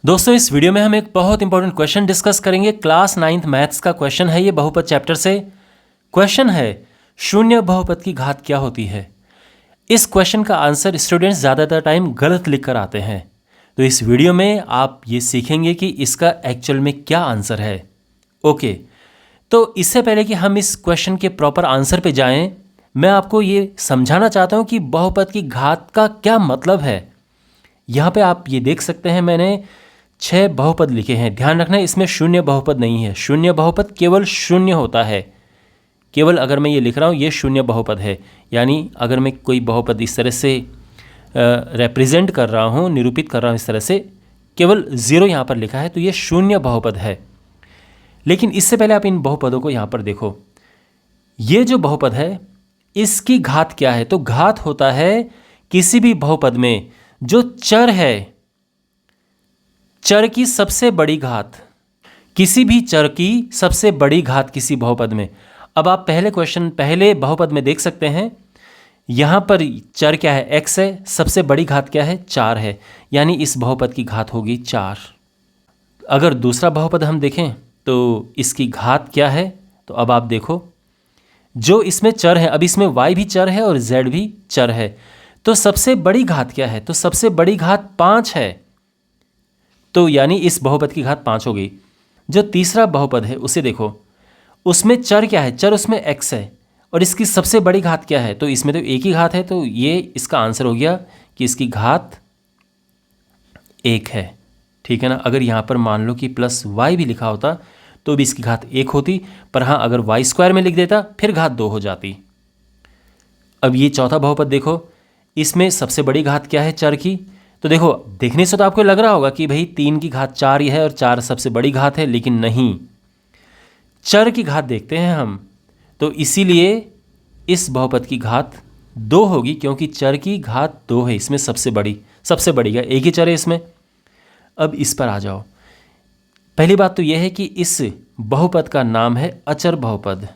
दोस्तों इस वीडियो में हम एक बहुत इंपॉर्टेंट क्वेश्चन डिस्कस करेंगे। क्लास 9th मैथ्स का क्वेश्चन है ये, बहुपद चैप्टर से क्वेश्चन है शून्य बहुपद की घात क्या होती है। इस क्वेश्चन का आंसर स्टूडेंट्स ज़्यादातर टाइम गलत लिख कर आते हैं, तो इस वीडियो में आप ये सीखेंगे कि इसका एक्चुअल में क्या आंसर है। ओके, तो इससे पहले कि हम इस क्वेश्चन के प्रॉपर आंसर पे जाएं, मैं आपको ये समझाना चाहता हूँ कि बहुपद की घात का क्या मतलब है। यहाँ पे आप ये देख सकते हैं, मैंने 6 बहुपद लिखे हैं। ध्यान रखना इसमें शून्य बहुपद नहीं है। शून्य बहुपद केवल शून्य होता है। केवल अगर मैं ये लिख रहा हूँ ये शून्य बहुपद है, यानी अगर मैं कोई बहुपद इस तरह से रिप्रेजेंट कर रहा हूँ, निरूपित कर रहा हूँ इस तरह से, केवल 0 यहाँ पर लिखा है तो ये शून्य बहुपद है। लेकिन इससे पहले आप इन बहुपदों को यहाँ पर देखो। ये जो बहुपद है इसकी घात क्या है? तो घात होता है किसी भी बहुपद में जो चर है, चर की सबसे बड़ी घात, किसी भी चर की सबसे बड़ी घात किसी बहुपद में। अब आप पहले बहुपद में देख सकते हैं, यहाँ पर चर क्या है? x है, सबसे बड़ी घात क्या है? 4 है, यानी इस बहुपद की घात होगी 4। अगर दूसरा बहुपद हम देखें तो इसकी घात क्या है? तो अब आप देखो, जो इसमें चर है, अब इसमें y भी चर है और z भी चर है, तो सबसे बड़ी घात क्या है? तो सबसे बड़ी घात 5 है, तो यानी इस बहुपद की घात 5 हो गई। जो तीसरा बहुपद है उसे देखो, उसमें चर क्या है? चर उसमें x है और इसकी सबसे बड़ी घात क्या है? तो इसमें तो एक ही घात है, तो ये इसका आंसर हो गया कि इसकी घात 1 है। ठीक है ना। अगर यहाँ पर मान लो कि प्लस y भी लिखा होता तो भी इसकी घात 1 होती, पर हाँ अगर y² में लिख देता फिर घात 2 हो जाती। अब ये चौथा बहुपद देखो, इसमें सबसे बड़ी घात क्या है चर की? तो देखो, देखने से तो आपको लग रहा होगा कि भाई 3 की घात 4 ही है और 4 सबसे बड़ी घात है, लेकिन नहीं, चर की घात देखते हैं हम, तो इसीलिए इस बहुपद की घात 2 होगी, क्योंकि चर की घात 2 है इसमें सबसे बड़ी है, एक ही चर है इसमें। अब इस पर आ जाओ। पहली बात तो यह है कि इस बहुपद का नाम है अचर बहुपद,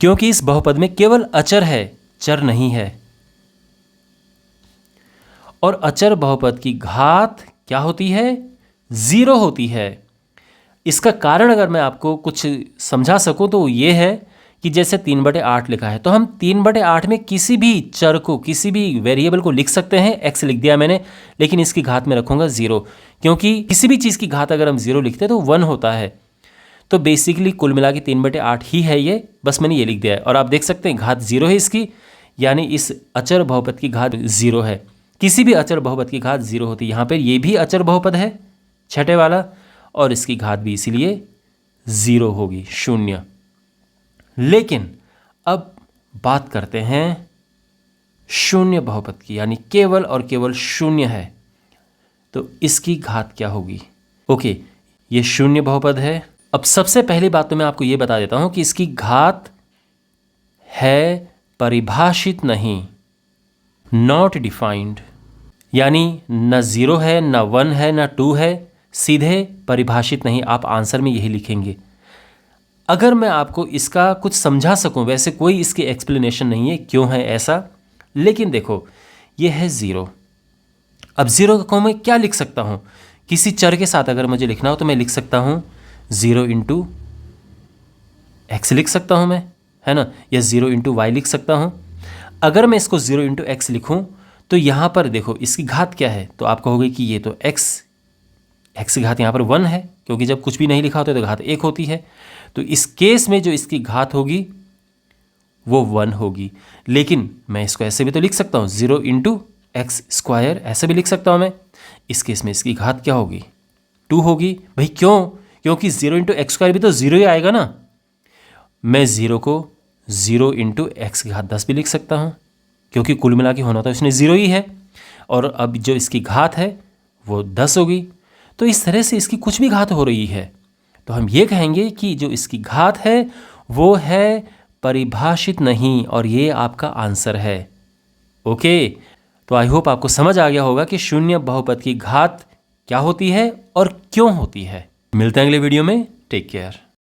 क्योंकि इस बहुपद में केवल अचर है, चर नहीं है। और अचर बहुपद की घात क्या होती है? 0 होती है। इसका कारण अगर मैं आपको कुछ समझा सकूं तो ये है कि जैसे 3/8 लिखा है, तो हम 3/8 में किसी भी चर को, किसी भी वेरिएबल को लिख सकते हैं। x लिख दिया मैंने, लेकिन इसकी घात में रखूंगा 0, क्योंकि किसी भी चीज़ की घात अगर हम 0 लिखते हैं तो 1 होता है। तो बेसिकली कुल मिला के 3/8 ही है ये, बस मैंने ये लिख दिया है। और आप देख सकते हैं घात 0 है इसकी, यानी इस अचर बहुपद की घात 0 है। किसी भी अचर बहुपद की घात 0 होती है। यहाँ पर ये भी अचर बहुपद है, छठे वाला, और इसकी घात भी इसीलिए 0 होगी, 0। लेकिन अब बात करते हैं शून्य बहुपद की, यानी केवल और केवल 0 है, तो इसकी घात क्या होगी? ओके, ये शून्य बहुपद है। अब सबसे पहली बात तो मैं आपको ये बता देता हूं कि इसकी घात है परिभाषित नहीं, नॉट डिफाइंड, यानी न 0 है, न 1 है, न 2 है, सीधे परिभाषित नहीं। आप आंसर में यही लिखेंगे। अगर मैं आपको इसका कुछ समझा सकूं, वैसे कोई इसकी एक्सप्लेनेशन नहीं है क्यों है ऐसा, लेकिन देखो ये है 0। अब 0 को मैं क्या लिख सकता हूं? किसी चर के साथ अगर मुझे लिखना हो तो मैं लिख सकता हूं 0 × x लिख सकता हूं मैं, है ना, या 0 × y लिख सकता हूं। अगर मैं इसको 0 × x लिखूं तो यहाँ पर देखो इसकी घात क्या है? तो आप कहोगे कि ये तो x की घात यहाँ पर 1 है, क्योंकि जब कुछ भी नहीं लिखा होता तो घात 1 होती है। तो इस केस में जो इसकी घात होगी वो 1 होगी। लेकिन मैं इसको ऐसे भी तो लिख सकता हूँ 0 × x², ऐसे भी लिख सकता हूँ मैं। इस केस में इसकी घात क्या होगी? 2 होगी। भाई क्यों? क्योंकि 0 × x² भी तो 0 ही आएगा ना। मैं 0 को 0 × x की घात 10 भी लिख सकता हूँ, क्योंकि कुल मिला के होना तो इसमें 0 ही है, और अब जो इसकी घात है वो 10 होगी। तो इस तरह से इसकी कुछ भी घात हो रही है, तो हम ये कहेंगे कि जो इसकी घात है वो है परिभाषित नहीं, और ये आपका आंसर है। ओके, तो आई होप आपको समझ आ गया होगा कि शून्य बहुपद की घात क्या होती है और क्यों होती है। मिलते हैं अगले वीडियो में। Take care.